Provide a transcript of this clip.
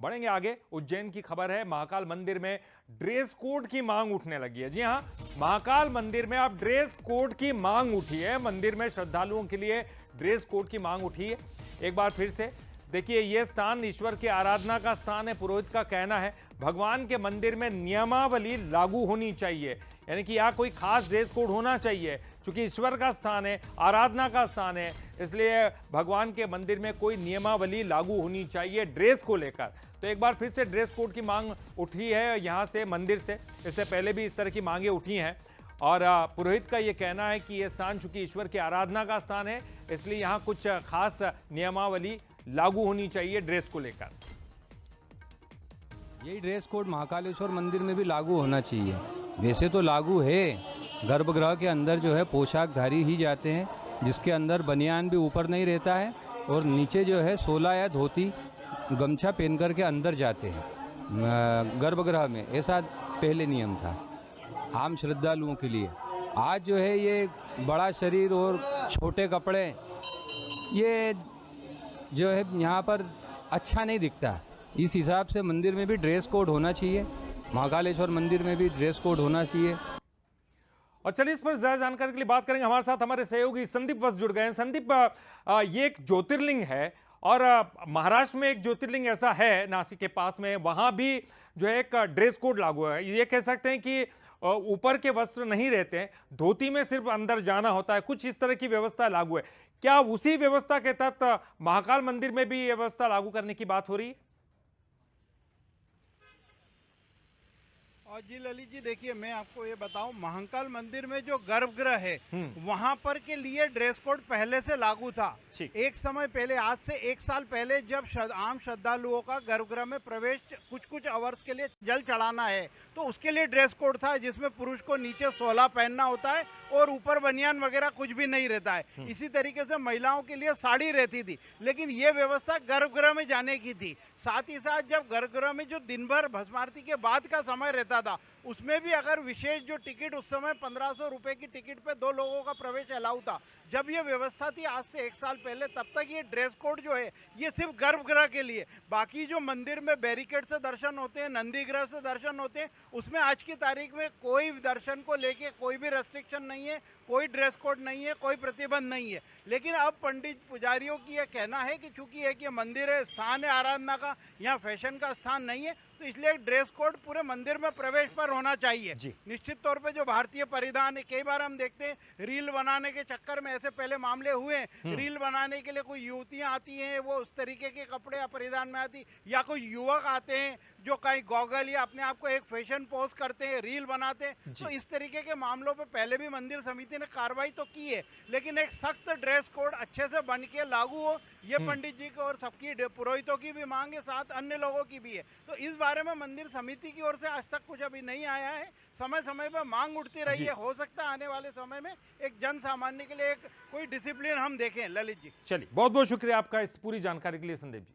बढ़ेंगे आगे। उज्जैन की खबर है, महाकाल मंदिर में ड्रेस कोड की मांग उठने लगी है। जी हां, महाकाल मंदिर में अब ड्रेस कोड की मांग उठी है। मंदिर में श्रद्धालुओं के लिए ड्रेस कोड की मांग उठी है। एक बार फिर से देखिए, यह स्थान ईश्वर की आराधना का स्थान है। पुरोहित का कहना है भगवान के मंदिर में नियमावली लागू होनी चाहिए, यानी कि यहाँ कोई खास ड्रेस कोड होना चाहिए। चूंकि ईश्वर का स्थान है, आराधना का स्थान है, इसलिए भगवान के मंदिर में कोई नियमावली लागू होनी चाहिए ड्रेस को लेकर। तो एक बार फिर से ड्रेस कोड की मांग उठी है यहाँ से, मंदिर से। इससे पहले भी इस तरह की मांगे उठी हैं और पुरोहित का ये कहना है कि यह स्थान चूंकि ईश्वर की आराधना का स्थान है, इसलिए यहाँ कुछ खास नियमावली लागू होनी चाहिए ड्रेस को लेकर। यही ड्रेस कोड महाकालेश्वर मंदिर में भी लागू होना चाहिए। वैसे तो लागू है, गर्भगृह के अंदर जो है पोशाकधारी ही जाते हैं, जिसके अंदर बनियान भी ऊपर नहीं रहता है और नीचे जो है सोला या धोती गमछा पहन कर के अंदर जाते हैं गर्भगृह में। ऐसा पहले नियम था आम श्रद्धालुओं के लिए। आज जो है ये बड़ा शरीर और छोटे कपड़े, ये जो है यहाँ पर अच्छा नहीं दिखता। इस हिसाब से मंदिर में भी ड्रेस कोड होना चाहिए, महाकालेश्वर मंदिर में भी ड्रेस कोड होना चाहिए। और चलिए इस पर ज्यादा जानकारी के लिए बात करेंगे। हमारे साथ हमारे सहयोगी संदीप वस्त जुड़ गए हैं। संदीप, ये एक ज्योतिर्लिंग है और महाराष्ट्र में एक ज्योतिर्लिंग ऐसा है नासिक के पास में, वहां भी जो है एक ड्रेस कोड लागू है। ये कह सकते हैं कि ऊपर के वस्त्र नहीं रहते हैं, धोती में सिर्फ अंदर जाना होता है, कुछ इस तरह की व्यवस्था लागू है। क्या उसी व्यवस्था के तहत महाकाल मंदिर में भी ये व्यवस्था लागू करने की बात हो रही है? और जी ललित जी, देखिए मैं आपको ये बताऊं, महाकाल मंदिर में जो गर्भगृह है वहां पर के लिए ड्रेस कोड पहले से लागू था। एक समय पहले, आज से 1 साल पहले, जब आम श्रद्धालुओं का गर्भगृह में प्रवेश कुछ आवर्स के लिए जल चढ़ाना है, तो उसके लिए ड्रेस कोड था, जिसमें पुरुष को नीचे सोला पहनना होता है और ऊपर बनियान वगैरह कुछ भी नहीं रहता है। इसी तरीके से महिलाओं के लिए साड़ी रहती थी, लेकिन ये व्यवस्था गर्भगृह में जाने की थी। साथ ही साथ जब गर्भगृह में जो दिन भर भस्म आरती के बाद का समय रहता था, उसमें भी अगर विशेष जो टिकट, उस समय 1500 रुपए की टिकट पे 2 लोगों का प्रवेश अलाउ था। जब ये व्यवस्था थी आज से 1 साल पहले, तब तक ये ड्रेस कोड जो है ये सिर्फ गर्भगृह के लिए, बाकी जो मंदिर में बैरिकेड से दर्शन होते हैं, नंदी ग्रह से दर्शन होते हैं, उसमें आज की तारीख में कोई दर्शन को लेके कोई भी रेस्ट्रिक्शन नहीं है, कोई ड्रेस कोड नहीं है, कोई प्रतिबंध नहीं है। लेकिन अब पंडित पुजारियों की यह कहना है कि चूंकि एक ये मंदिर है, स्थान है आराधना का, यहाँ फैशन का स्थान नहीं है, तो इसलिए एक ड्रेस कोड पूरे मंदिर में प्रवेश पर होना चाहिए। निश्चित तौर पे जो भारतीय परिधान है, कई बार हम देखते हैं रील बनाने के चक्कर में, ऐसे पहले मामले हुए हैं, रील बनाने के लिए कोई युवतियां आती हैं, वो उस तरीके के कपड़े परिधान में आती, या कोई युवक आते हैं जो कहीं गॉगल या अपने आप को एक फैशन पोज करते हैं, रील बनाते हैं। तो इस तरीके के मामलों पे पहले भी मंदिर समिति ने कार्रवाई तो की है, लेकिन एक सख्त ड्रेस कोड अच्छे से बन के लागू हो, ये पंडित जी को और सबकी, पुरोहितों की भी मांग है, साथ अन्य लोगों की भी है। तो इस बारे में मंदिर समिति की ओर से आज तक कुछ अभी नहीं आया है। समय समय पर मांग उठती रही है, हो सकता है आने वाले समय में एक जन सामान्य के लिए एक कोई डिसिप्लिन हम देखें। ललित जी, चलिए, बहुत बहुत शुक्रिया आपका इस पूरी जानकारी के लिए संदीप जी।